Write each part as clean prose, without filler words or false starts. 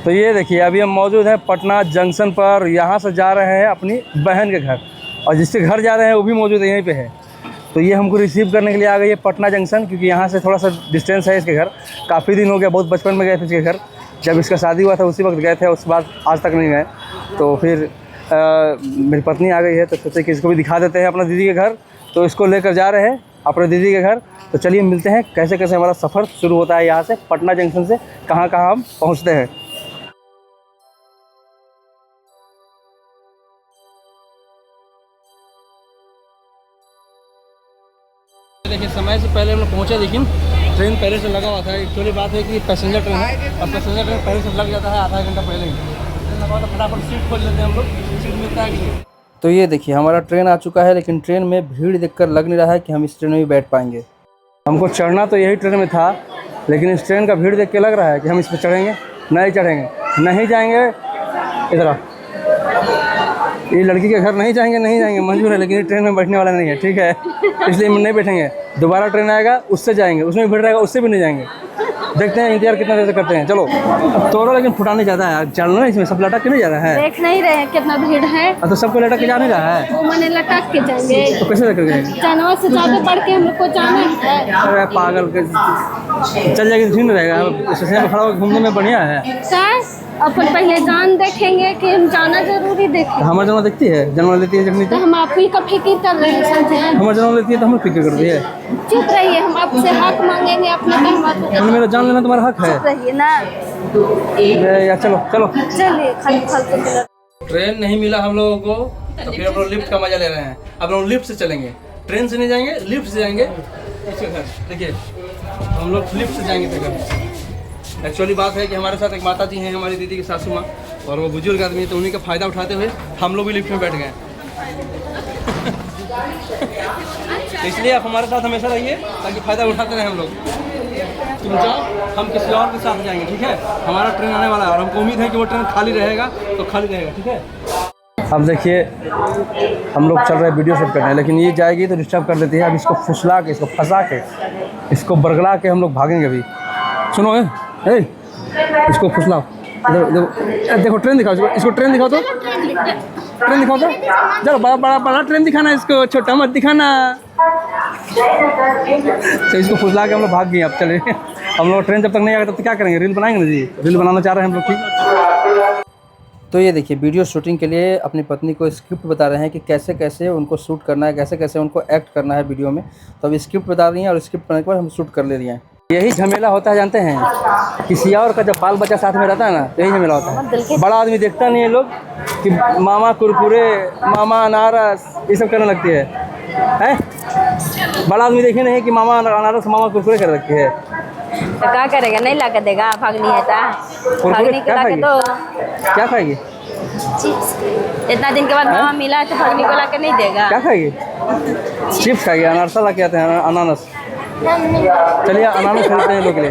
तो ये देखिए अभी हम मौजूद हैं पटना जंक्शन पर। यहाँ से जा रहे हैं अपनी बहन के घर, और जिसके घर जा रहे हैं वो भी मौजूद है, यहीं पे है। तो ये हमको रिसीव करने के लिए आ गई है पटना जंक्शन, क्योंकि यहाँ से थोड़ा सा डिस्टेंस है इसके घर। काफ़ी दिन हो गया, बहुत बचपन में गए थे इसके घर, जब इसका शादी हुआ था उसी वक्त गए थे, उसके बाद आज तक नहीं गए। तो फिर मेरी पत्नी आ गई है, तो सोचे कि इसको भी दिखा देते हैं अपना दीदी के घर। तो इसको लेकर जा रहे हैं अपने दीदी के घर। तो चलिए मिलते हैं कैसे कैसे हमारा सफ़र शुरू होता है यहाँ से, पटना जंक्शन से कहाँ कहाँ हम पहुँचते हैं। देखिए समय से पहले हम लोग पहुँचे, लेकिन ट्रेन पहले से लगा हुआ था। एक्चुअली बात है कि पैसेंजर ट्रेन है, और पैसेंजर ट्रेन पहले से लग जाता है आधा घंटा पहले ही। ट्रेन लगा तो फटाफट सीट खोल लेते हैं हम लोग, सीट मिलता है कि। तो ये देखिए हमारा ट्रेन आ चुका है, लेकिन ट्रेन में भीड़ देखकर लग नहीं रहा है कि हम इस ट्रेन में भी बैठ पाएंगे। हमको चढ़ना तो यही ट्रेन में था, लेकिन इस ट्रेन का भीड़ देख के लग रहा है कि हम इस पर चढ़ेंगे। नहीं चढ़ेंगे, नहीं जाएंगे। इधर ये लड़की के घर नहीं जाएंगे मंजूर है, लेकिन ये ट्रेन में बैठने वाला नहीं है, ठीक है, इसलिए हम नहीं बैठेंगे। दोबारा ट्रेन आएगा उससे जाएंगे, उसमें भी भीड़ रहेगा, उससे भी नहीं जाएंगे। देखते हैं इंतजार कितना देर से करते हैं। चलो तोड़ो, लेकिन फुटाने ज़्यादा है, चलना इसमें सब लटक के नहीं जा रहा है। देख नहीं रहे कितना भीड़ है, तो सबको लटक के जा नहीं रहा है, वो मैंने लटक के जाएंगे। तो कैसे लटक जाएंगे? जानवर से ज़्यादा बढ़ के हम लोग को जाना है। अरे पागल के चल जाएगी, ठीक रहेगा। स्टेशन पर खड़ा होकर घूमने में बढ़िया है। अपन पहले जान देखेंगे कि हम जाना जरूरी देखें। तो हमारा जानवर देखती है, जानवर लेती है जखनी, तो हम आप ही का फिक्र कर रहे हैं, समझे? हमारा जानवर लेती है तो हम फिक्र करती है। चुप रहिए, हम आपसे हक मांगेंगे अपने कहवा। मेरा जान लेना तुम्हारा हक है। चुप रहिए ना यार चलो चलो चलिए, खाली ट्रेन नहीं मिला हम लोगों को, तो फिर हम लोग लिफ्ट का मजा ले रहे हैं। अब हम लिफ्ट से चलेंगे, ट्रेन से नहीं जाएंगे, लिफ्ट से जाएंगे इसके घर। देखिए हम लोग लिफ्ट से जाएंगे इसके घर। एक्चुअली बात है कि हमारे साथ एक माता जी हैं, हमारी दीदी की सासू माँ, और वो बुजुर्ग आदमी है, तो उन्हीं का फ़ायदा उठाते हुए हम लोग भी लिफ्ट में बैठ गए। तो इसलिए आप हमारे साथ हमेशा रहिए, ताकि फ़ायदा उठाते रहें हम लोग। तुम जाओ, हम किसी और के साथ जाएंगे, ठीक है? हमारा ट्रेन आने वाला है, और हमको उम्मीद है कि वो ट्रेन खाली रहेगा, तो खाली रहेगा, ठीक है? अब देखिए हम लोग चल रहे हैं वीडियो शूट करने, लेकिन ये जाएगी तो डिस्टर्ब कर देती है। अब इसको फुसला के, इसको फंसा के, इसको बरगला के हम लोग भागेंगे अभी। सुनो ए, इसको फुसलाओ। इधर देखो ट्रेन दिखाओ इसको, ट्रेन दिखाओ तो, ट्रेन दिखाओ तो, चलो बड़ा ट्रेन दिखाना, इसको छोटा मत दिखाना। तो इसको फुसला के हम लोग भाग गए। अब चले हम लोग, ट्रेन जब तक नहीं आएगा तब तक क्या करेंगे? रील बनाएंगे ना जी, रील बनाना चाह रहे हैं हम लोग, ठीक। तो ये देखिए वीडियो शूटिंग के लिए अपनी पत्नी को स्क्रिप्ट बता रहे हैं कि कैसे कैसे उनको शूट करना है, कैसे कैसे उनको एक्ट करना है वीडियो में। तो अभी स्क्रिप्ट बता रही हैं, और स्क्रिप्ट करने के बाद हम शूट कर ले रही हैं। यही झमेला होता है, जानते हैं, किसी और का जब बाल बच्चा साथ में रहता है ना, यही झमेला होता है। बड़ा आदमी देखता नहीं है लोग कि मामा कुरकुरे, मामा अनारस, ये सब करने लगती है। बड़ा आदमी देखे नहीं कि मामा अनारस, मामा कुरकुरे कर रखी है। तो क्या करेगा? नहीं ला के देगा, भागनी है भागनी को ला के दो। क्या खाएगी? इतना दिन के बाद मामा मिला है तो भागनी को ला के नहीं देगा। क्या खाएगी? चिप्स खाएगी, अनारसा ला के आते हैं, अनानास। चलिए अनानास खरीदते हैं लोग के लिए।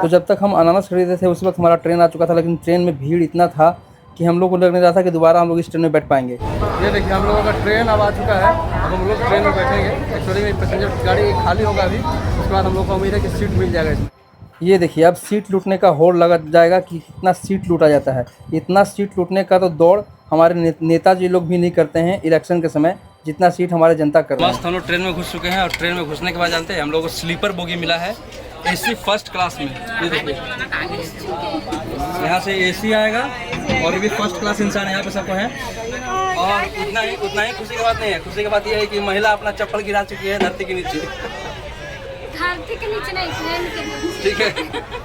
तो जब तक हम अनानास खरीदे थे उस वक्त हमारा ट्रेन आ चुका था, लेकिन ट्रेन में भीड़ इतना था कि हम लोग को लग नहीं रहा था कि दोबारा हम लोग इस ट्रेन में बैठ पाएंगे। ये देखिए हम लोगों का ट्रेन अब आ चुका है, अब हम लोग ट्रेन में बैठेंगे। एक्चुअली में पैसेंजर गाड़ी खाली होगा अभी, उसके बाद हम लोग को उम्मीद है कि सीट मिल जाएगा इसमें। ये देखिए अब सीट लूटने का होड़ लगा जाएगा कि कितना सीट लूटा जाता है। इतना सीट लूटने का तो दौड़ हमारे नेताजी लोग भी नहीं करते हैं इलेक्शन के समय, जितना सीट हमारे जनता कर रही है। बस हम लोग ट्रेन में घुस चुके हैं, और ट्रेन में घुसने के बाद जानते हैं हम लोग को स्लीपर बोगी मिला है, AC फर्स्ट क्लास में। ये देखिए यहाँ से AC आएगा, और ये भी फर्स्ट क्लास इंसान यहाँ पे सबको है। और उतना ही खुशी की बात नहीं है। खुशी की बात ये है कि महिला अपना चप्पल गिरा चुकी है धरती के नीचे। धरती के नीचे नहीं, ट्रेन के नीचे, ठीक है।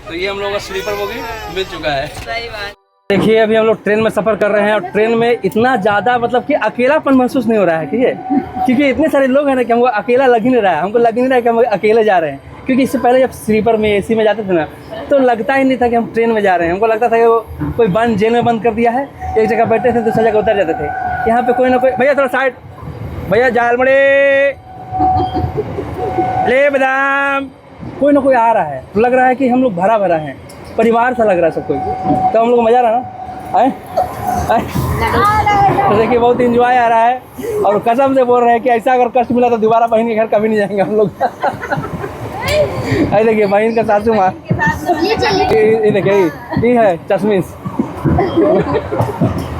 तो ये हम लोगों का स्लीपर बोगी मिल चुका है। सही बात। देखिए अभी हम लोग ट्रेन में सफ़र कर रहे हैं, और ट्रेन में इतना ज़्यादा मतलब कि अकेलापन महसूस नहीं हो रहा है, ठीक है, क्योंकि इतने सारे लोग हैं ना कि हमको अकेला लग ही नहीं रहा है। हमको लग ही नहीं रहा है कि हम अकेले जा रहे हैं, क्योंकि इससे पहले जब स्लीपर में AC में जाते थे ना, तो लगता ही नहीं था कि हम ट्रेन में जा रहे हैं। हमको लगता था कि वो कोई बंद जेल में बंद कर दिया है, एक जगह बैठे थे दूसरी जगह उतर जाते थे। यहाँ पे कोई ना कोई, भैया थोड़ा साइड, भैया जाल मड़े ले बादाम, कोई ना कोई आ रहा है, तो लग रहा है कि हम लोग भरा भरा हैं, परिवार सा लग रहा है सब कोई। तो हम लोग को मज़ा आ रहा है ना, तो देखिए बहुत इंजॉय आ रहा है, और कसम से बोल रहे हैं कि ऐसा अगर कष्ट मिला तो दोबारा बहन के घर कभी नहीं जाएंगे हम लोग। अरे देखिए बहन का सासू माँ, ये देखिए ये है चश्मिश।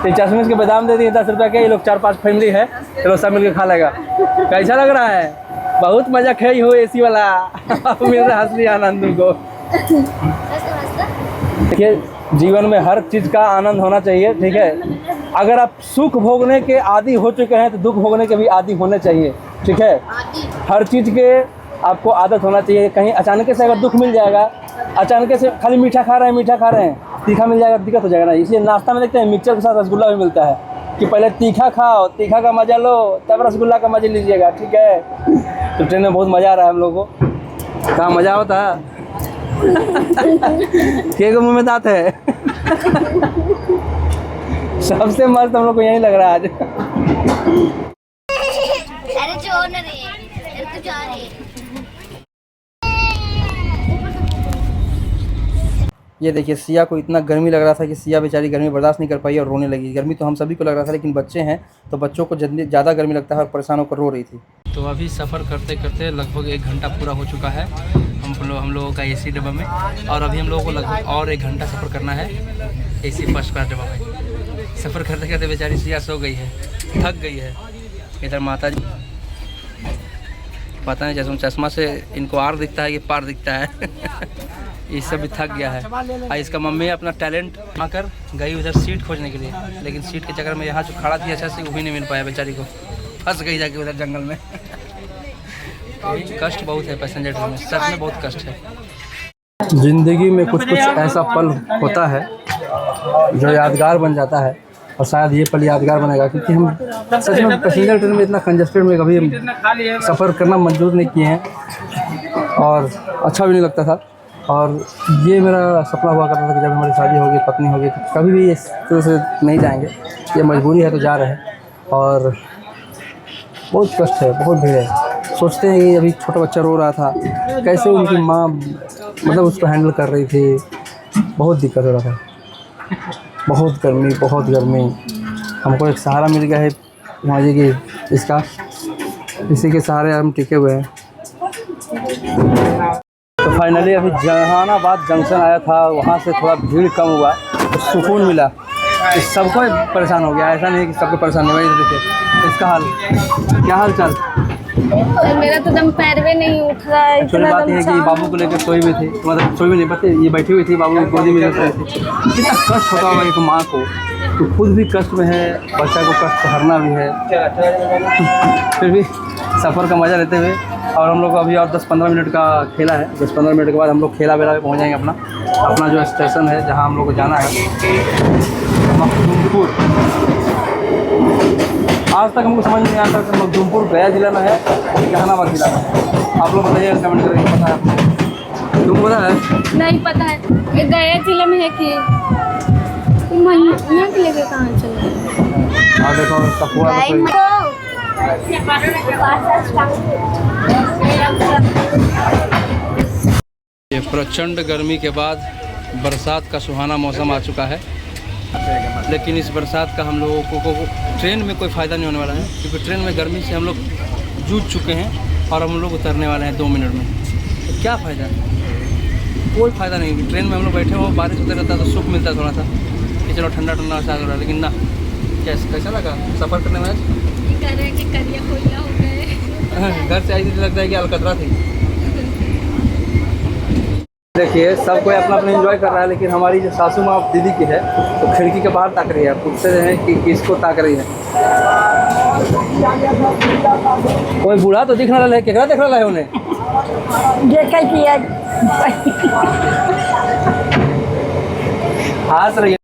ये चश्मिश के बादाम दे दिए 10 रुपया के। ये लोग 4-5 फैमिली है, चलो सब मिलकर खा लेगा। कैसा लग रहा है? बहुत मजा खाई हो एसी वाला। मिल रहा असली आनंद तुमको। देखिए जीवन में हर चीज़ का आनंद होना चाहिए, ठीक है। अगर आप सुख भोगने के आदी हो चुके हैं तो दुख भोगने के भी आदी होने चाहिए, ठीक है। हर चीज़ के आपको आदत होना चाहिए। कहीं अचानक से अगर दुख मिल जाएगा, अचानक से खाली मीठा खा रहे हैं, तीखा मिल जाएगा, दिक्कत हो जाएगा ना। इसलिए नाश्ता में देखते हैं मिक्सचर के साथ रसगुल्ला भी मिलता है कि पहले तीखा खाओ, तीखा का मज़ा लो, तब रसगुल्ला का मज़ा लीजिएगा, ठीक है। तो ट्रेन में बहुत मज़ा आ रहा है हम लोगों को। कहाँ मज़ा होता है? के मुँह में दांत है। सबसे मस्त हम लोग को यही लग रहा है आज। अरे जो न रे, अरे तू जा रे। ये देखिए सिया को इतना गर्मी लग रहा था कि सिया बेचारी गर्मी बर्दाश्त नहीं कर पाई और रोने लगी। गर्मी तो हम सभी को लग रहा था, लेकिन बच्चे हैं तो बच्चों को ज़्यादा गर्मी लगता है और परेशान होकर रो रही थी। तो अभी सफ़र करते करते लगभग 1 घंटा पूरा हो चुका है हम लोगों का एसी डब्बा में, और अभी हम लोगों को लगभग और 1 घंटा सफ़र करना है एसी फर्स्ट क्लास डब्बा में। सफ़र करते करते बेचारी सिया सो गई है, थक गई है। इधर माता जी पता नहीं चश्मा से इनको आर दिखता है कि पार दिखता है। ये सब भी थक गया है। और इसका मम्मी अपना टैलेंट आकर गई उधर सीट खोजने के लिए, लेकिन सीट के चक्कर में यहाँ जो खड़ा थी अच्छा से वो भी नहीं मिल पाया बेचारी को, फंस गई जाके उधर जंगल में। कष्ट बहुत है पैसेंजर ट्रेन में, सच में बहुत कष्ट है। ज़िंदगी में कुछ कुछ ऐसा पल होता है जो यादगार बन जाता है, और शायद ये पल यादगार बनेगा, क्योंकि हम सच में पैसेंजर ट्रेन में इतना कंजस्टेड में कभी सफ़र करना मंजूर नहीं किए हैं और अच्छा भी नहीं लगता था। और ये मेरा सपना हुआ करता था कि जब हमारी शादी होगी, पत्नी होगी, तो कभी भी इस तरह से नहीं जाएंगे, ये मजबूरी है तो जा रहे हैं। और बहुत कष्ट है, बहुत भीड़ है। सोचते हैं कि अभी छोटा बच्चा रो रहा था, कैसे उनकी माँ मतलब उसको हैंडल कर रही थी। बहुत दिक्कत हो रहा था, बहुत गर्मी। हमको एक सहारा मिल गया है माजी की, इसी के सहारे हम टिके हुए हैं। तो फाइनली अभी जहानाबाद जंक्शन आया था, वहाँ से थोड़ा भीड़ कम हुआ तो सुकून मिला। सबको परेशान हो गया, ऐसा नहीं कि सबको परेशान नहीं हुआ। देखिए इसका हाल, क्या हाल चाल? मेरा तो दम पैर में नहीं उठ रहा है। इतना बात है कि बाबू को लेकर सोई हुई थी, मतलब सोई हुई नहीं पता, ये बैठी हुई थी, बाबू की गोदी में लेकर थी। कितना कष्ट होता होगा एक माँ को, तो खुद भी कष्ट में है, बच्चा को कष्ट सहना भी है, फिर भी सफ़र का मज़ा लेते हुए। और हम लोग अभी और 10-15 मिनट का खेला है। 10-15 मिनट के बाद हम लोग खेला बेला में पहुँच जाएंगे अपना जो स्टेशन है जहाँ हम लोग को जाना है, मखदूमपुर। आज तक हमको समझ नहीं आता कि मखदूमपुर गया जिला में है जहानाबाद जिला में। आप लोग बताइए, कमेंट करके पता है आपको? तुमको पता है? नहीं पता है, ये गया जिले में है कि यहाँ के लेके कहाँ चले? हाँ देखो सपुआ ये प्रचंड गर्मी के बाद बरसात का सुहाना मौसम आ चुका है, लेकिन इस बरसात का हम लोगों को ट्रेन में कोई फ़ायदा नहीं होने वाला है, क्योंकि ट्रेन में गर्मी से हम लोग जूझ चुके हैं और हम लोग उतरने वाले हैं 2 मिनट में। तो क्या फ़ायदा? कोई फ़ायदा नहीं। ट्रेन में हम लोग बैठे हो, बारिश होते रहता तो सुख मिलता थोड़ा सा कि चलो ठंडा ठंडा सा लग रहा, लेकिन ना। कैसा लगा सफ़र करने में? घर से आई थी तो लगता है कि अलकतरा थी। देखिए सब कोई अपना अपना एंजॉय कर रहा है, लेकिन हमारी जो सासू माँ दीदी की है तो खिड़की के बाहर ताक रही है, पूछते हैं कि किसको ताक रही है। कोई बूढ़ा तो दिख रहा है, केकरा देख रहा है उन्हें? हंस रही है।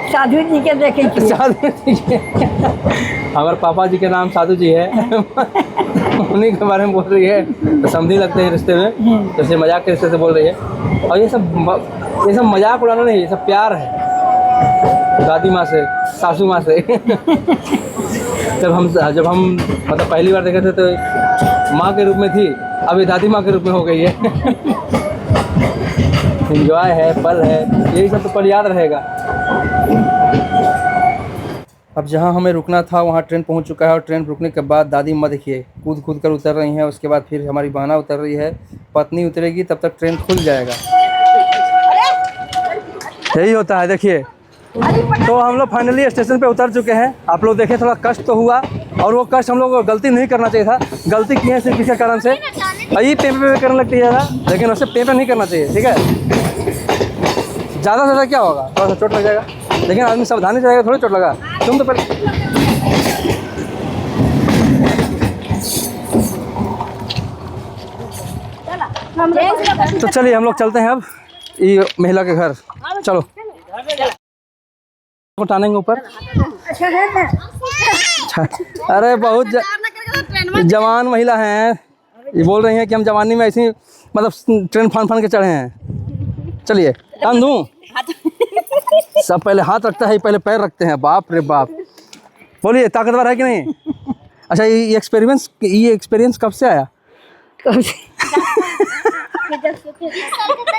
साधु जी के देखे, साधु जी के हमारे पापा जी के नाम साधु जी है। उन्हीं के बारे में बोल रही है, तो समझी लगते हैं रिश्ते में, जैसे मजाक के रिश्ते से बोल रही है। और ये सब मजाक उड़ाना नहीं, ये सब प्यार है दादी माँ से, सासू माँ से। जब हम मतलब पहली बार देखे थे तो माँ के रूप में थी, अभी दादी माँ के रूप में हो गई है। एंजॉय है, पल है, यही सब तो पल याद रहेगा। अब जहाँ हमें रुकना था वहाँ ट्रेन पहुँच चुका है और ट्रेन रुकने के बाद दादी माँ देखिए कूद कूद कर उतर रही हैं। उसके बाद फिर हमारी बहना उतर रही है, पत्नी उतरेगी, तब तक ट्रेन खुल जाएगा। यही होता है देखिए। तो हम लोग फाइनली स्टेशन पे उतर चुके हैं। आप लोग देखें थोड़ा कष्ट तो हुआ, और वो कष्ट हम लोग को गलती नहीं करना चाहिए था। गलती किए हैं सिर्फ किसी कारण से, यही पे करने लगती है ज़्यादा, लेकिन उससे पे नहीं करना चाहिए, ठीक है। ज़्यादा से ज़्यादा क्या होगा, थोड़ा सा चोट लग जाएगा, लेकिन आदमी सावधानी से जाएगा, थोड़ी चोट लगा। तुम तो पहले तो चलिए हम लोग चलते हैं अब ये महिला के घर। चलो टानेंगे ऊपर। अरे बहुत जवान महिला हैं, ये बोल रही हैं कि हम जवानी में ऐसी मतलब ट्रेन फान के चढ़े हैं। चलिए टान दूँ। सब पहले हाथ रखता है, पहले पैर रखते हैं। बाप रे बाप। बोलिए ताकतवर है कि नहीं? अच्छा ये एक्सपीरियंस कब से आया?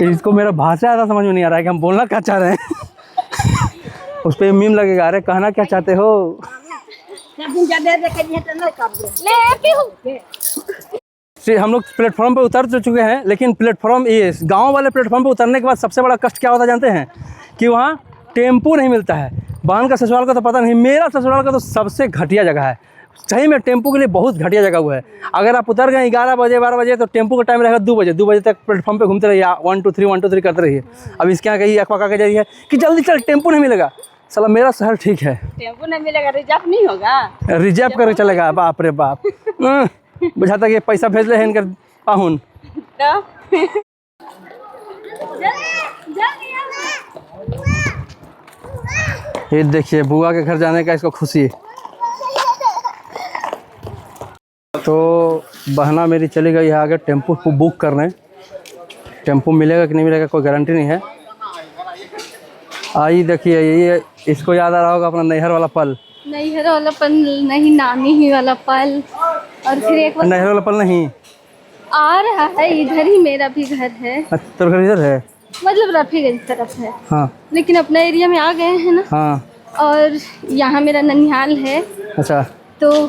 इसको मेरा भाषा ज़्यादा समझ में नहीं आ रहा है कि हम बोलना क्या चाह रहे हैं। उस पर मीम लगेगा, अरे कहना क्या चाहते हो। हम लोग प्लेटफॉर्म पे उतर चुके हैं, लेकिन प्लेटफॉर्म ये गांव वाले प्लेटफॉर्म पे उतरने के बाद सबसे बड़ा कष्ट क्या होता है जानते हैं? कि वहाँ टेम्पू नहीं मिलता है। बहन का ससुराल का तो पता नहीं, मेरा ससुराल का तो सबसे घटिया जगह है। सही में टेम्पू के लिए बहुत घटिया जगह हुआ है। अगर आप उतर गए 11 बजे 12 बजे तो टेम्पू का टाइम रहेगा 2 बजे। 2 बजे तक प्लेटफॉर्म पे घूमते रहिए, 1 2 3 करते रहिए। अब इसके यहाँ कहीं अखबाका के जरिए कि जल्दी चल टेम्पू नहीं मिलेगा। साला मेरा शहर ठीक है, टेम्पू नहीं मिलेगा, रिजर्व नहीं होगा, रिजर्व करके चलेगा। बाप रे बाप। बुझाता कि पैसा भेज ले है इनकर पाहुन। ये देखिए बुआ के घर जाने का इसको खुशी है। तो बहना मेरी चली गई है आगे टेम्पू को बुक करने। टेम्पू मिलेगा कि नहीं मिलेगा कोई गारंटी नहीं है। आई देखिए ये इसको याद आ रहा होगा अपना नैहर वाला पल। नैहर वाला पल नहीं, नानी ही वाला पल। और फिर एक नैहर वाला पल नहीं आ रहा है, इधर ही मेरा भी घर है। तो घर इधर है, मतलब रफीगंज तरफ है। हाँ लेकिन अपना एरिया में आ गए हैं ना। हाँ। और यहाँ मेरा ननिहाल है। अच्छा। तो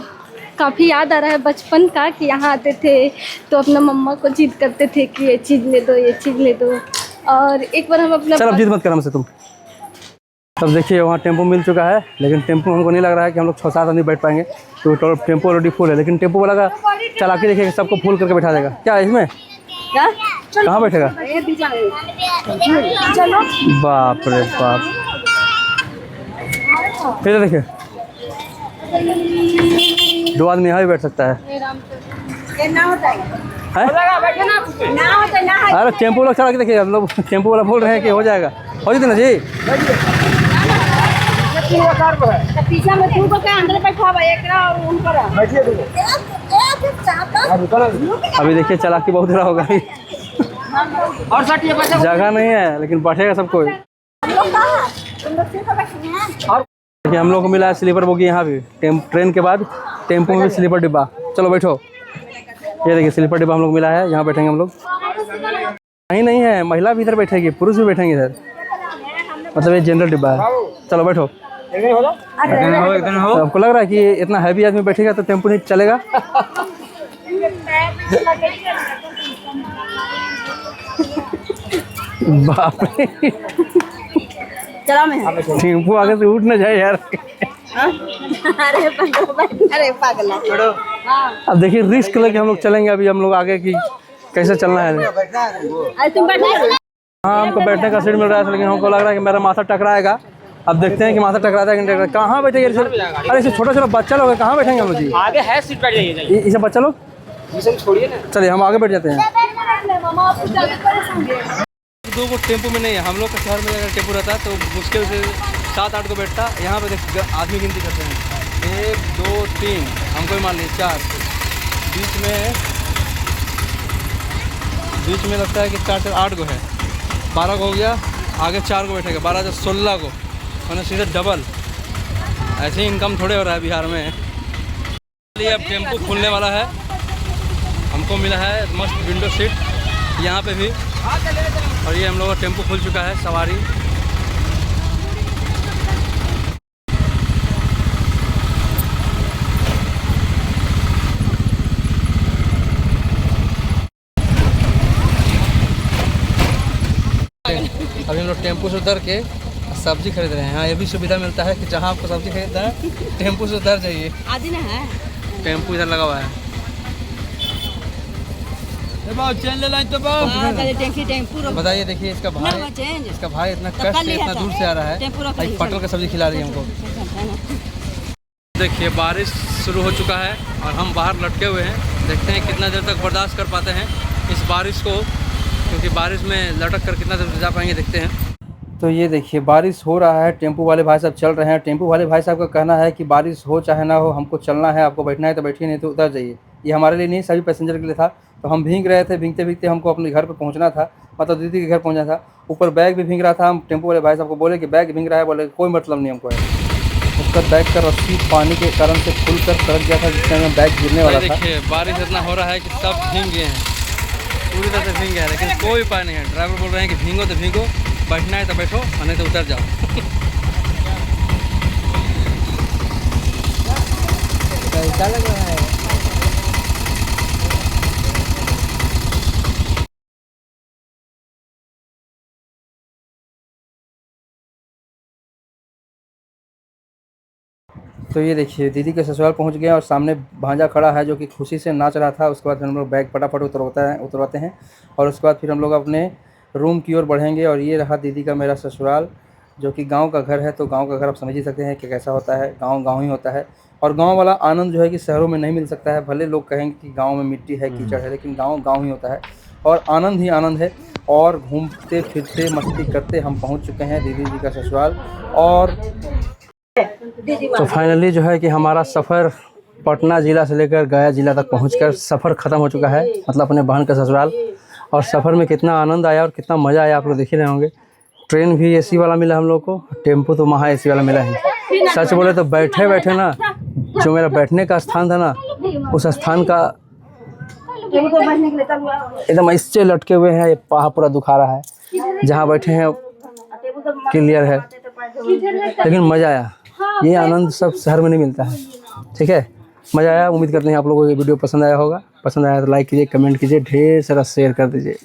काफ़ी याद आ रहा है बचपन का कि यहाँ आते थे तो अपना मम्मा को जिद करते थे कि ये चीज़ ले दो, ये चीज़ ले दो। और एक बार हम अपना चल अब जिद मत कर हमसे तुम। तब देखिए वहाँ टेम्पो मिल चुका है, लेकिन टेम्पो हमको नहीं लग रहा है कि हम लोग 6-7 आदमी बैठ पाएंगे। तो टेम्पो ऑलरेडी फुल है, लेकिन टेम्पो वाला का चालाकी देखिए सबको फुल करके बैठा देगा। क्या है इसमें? कहाँ बैठेगा? बाप रे बाप। फिर देखिए 2 आदमी यहाँ भी बैठ सकता है। अरे टेम्पो वाला चला के देखिए, हम लोग टेम्पो वाला बोल रहे हैं कि हो जाएगा। हो जाती ना जी। पीछा में तू को क्या अंदर बैठा हुआ एक अभी देखिए चालाकी बहुत रहा होगा। और जगह नहीं है लेकिन बैठेगा सबको। देखिए हम लोग को मिला है स्लीपर बोगी यहाँ भी। ट्रेन के बाद टेम्पो में भी स्लीपर डिब्बा। चलो बैठो। ये देखिए स्लीपर डिब्बा हम लोग मिला है, यहाँ बैठेंगे हम लोग। नहीं है, महिला भी इधर बैठेगी, पुरुष भी बैठेंगे इधर। मतलब ये जनरल डिब्बा है। चलो बैठो। तो आपको लग रहा है कि इतना हैवी आदमी बैठेगा तो टेम्पो नहीं चलेगा? बाप रे। टेम्पो आगे से उठ न जाए यार। अरे पागल। अब देखिए रिस्क लेके हम लोग चलेंगे। अभी हम लोग आगे की कैसे चलना है। हाँ हमको बैठने का सीट मिल रहा है, लेकिन हमको लग रहा है कि मेरा माथा टकराएगा। अब देखते हैं कि माथा टकराता है कि नहीं टकराता। कहाँ बैठेंगे? अरे इसे छोटा बच्चा लोग है, कहाँ बैठेंगे हम लोग जी? आगे है सीट बैठ जाइए। इसे बच्चा लोग छोड़िए ना। चलिए हम आगे बैठ जाते हैं। 2 को टेम्पो में नहीं है। हम लोग के शहर में अगर टेम्पो रहता तो मुश्किल से 7-8 को बैठता। यहाँ पे देख आदमी गिनती करते हैं 1 2 3, हमको ही मान लीजिए 4। बीच में लगता है कि 4 8 को है। 12 को हो गया, आगे 4 को बैठेगा। 12 से 16 को मैंने सीधे डबल। ऐसे ही इनकम थोड़े हो रहा है बिहार में। चलिए अब टेम्पो खुलने वाला है। हमको मिला है मस्त विंडो सीट यहाँ पे भी। और ये हम लोग का टेम्पो खुल चुका है। सवारी अभी हम लोग टेम्पो से उतर के सब्जी खरीद रहे हैं। हाँ, ये भी सुविधा मिलता है कि जहाँ आपको सब्जी खरीदना है टेम्पो से उतर जाइए। आदि ना है टेम्पो इधर लगा हुआ है। बताइए, देखिए इसका भाई इतना कष्ट से इतना दूर से आ रहा है, एक पटल का सब्जी खिला रही है हमको। देखिए बारिश शुरू हो चुका है और हम बाहर लटके हुए हैं। देखते हैं कितना देर तक बर्दाश्त कर पाते हैं इस बारिश को, क्योंकि बारिश में लटक कर कितना देर जा पाएंगे देखते हैं। तो ये देखिए बारिश हो रहा है, टेम्पो वाले भाई साहब चल रहे हैं। टेम्पो वाले भाई साहब का कहना है कि बारिश हो चाहे ना हो हमको चलना है, आपको बैठना है तो बैठिए, नहीं तो उतर जाइए। ये हमारे लिए नहीं, सभी पैसेंजर के लिए था। तो हम भीग रहे थे, भीगते भीगते हमको अपने घर पर पहुँचना था, मतलब दीदी के घर पहुँचना था। ऊपर बैग भी भीग रहा था। हम टेम्पो वाले भाई साहब को बोले कि बैग भीग रहा है, बोले कोई मतलब नहीं हमको है। उसका बैग का रस्सी पानी के कारण से खुलकर सड़क गया था, जिससे हमें बैग गिरने वाला था। देखिए बारिश इतना हो रहा है कि सब भीग गए हैं, पूरी तरह से भीग गए हैं, लेकिन कोई उपाय नहीं है। ड्राइवर बोल रहे हैं कि भीगो तो भीगो, बैठना है तो बैठो और नहीं तो उतर जाओ। कैसा लग रहा है? तो ये देखिए दीदी के ससुराल पहुंच गए और सामने भांजा खड़ा है जो कि खुशी से नाच रहा था। उसके बाद हम लोग बैग फटाफट उतरवाते हैं और उसके बाद फिर हम लोग अपने रूम की ओर बढ़ेंगे। और ये रहा दीदी का मेरा ससुराल, जो कि गांव का घर है। तो गांव का घर आप समझ ही सकते हैं कि कैसा होता है, गांव गांव ही होता है। और गांव वाला आनंद जो है कि शहरों में नहीं मिल सकता है। भले लोग कहेंगे कि गाँव में मिट्टी है, कीचड़ है, लेकिन गाँव गाँव ही होता है और आनंद ही आनंद है। और घूमते फिरते मस्ती करते हम पहुँच चुके हैं दीदी जी का ससुराल। और तो फाइनली जो है कि हमारा सफ़र पटना ज़िला से लेकर गया ज़िला तक पहुंचकर सफ़र ख़त्म हो चुका है, मतलब अपने बहन का ससुराल। और सफ़र में कितना आनंद आया और कितना मज़ा आया आप लोग देख ही रहे होंगे। ट्रेन भी एसी वाला मिला हम लोग को, टेम्पो तो महा एसी वाला मिला है। सच बोले तो बैठे बैठे ना, जो मेरा बैठने का स्थान था ना, उस स्थान का एकदम इससे लटके हुए हैं, पहा पूरा दुखा रहा है। जहाँ बैठे हैं क्लियर है, लेकिन मज़ा आया। ये आनंद सब शहर में नहीं मिलता है। ठीक है, मज़ा आया। उम्मीद करते हैं आप लोगों को ये वीडियो पसंद आया होगा। पसंद आया तो लाइक कीजिए, कमेंट कीजिए, ढेर सारा शेयर कर दीजिए।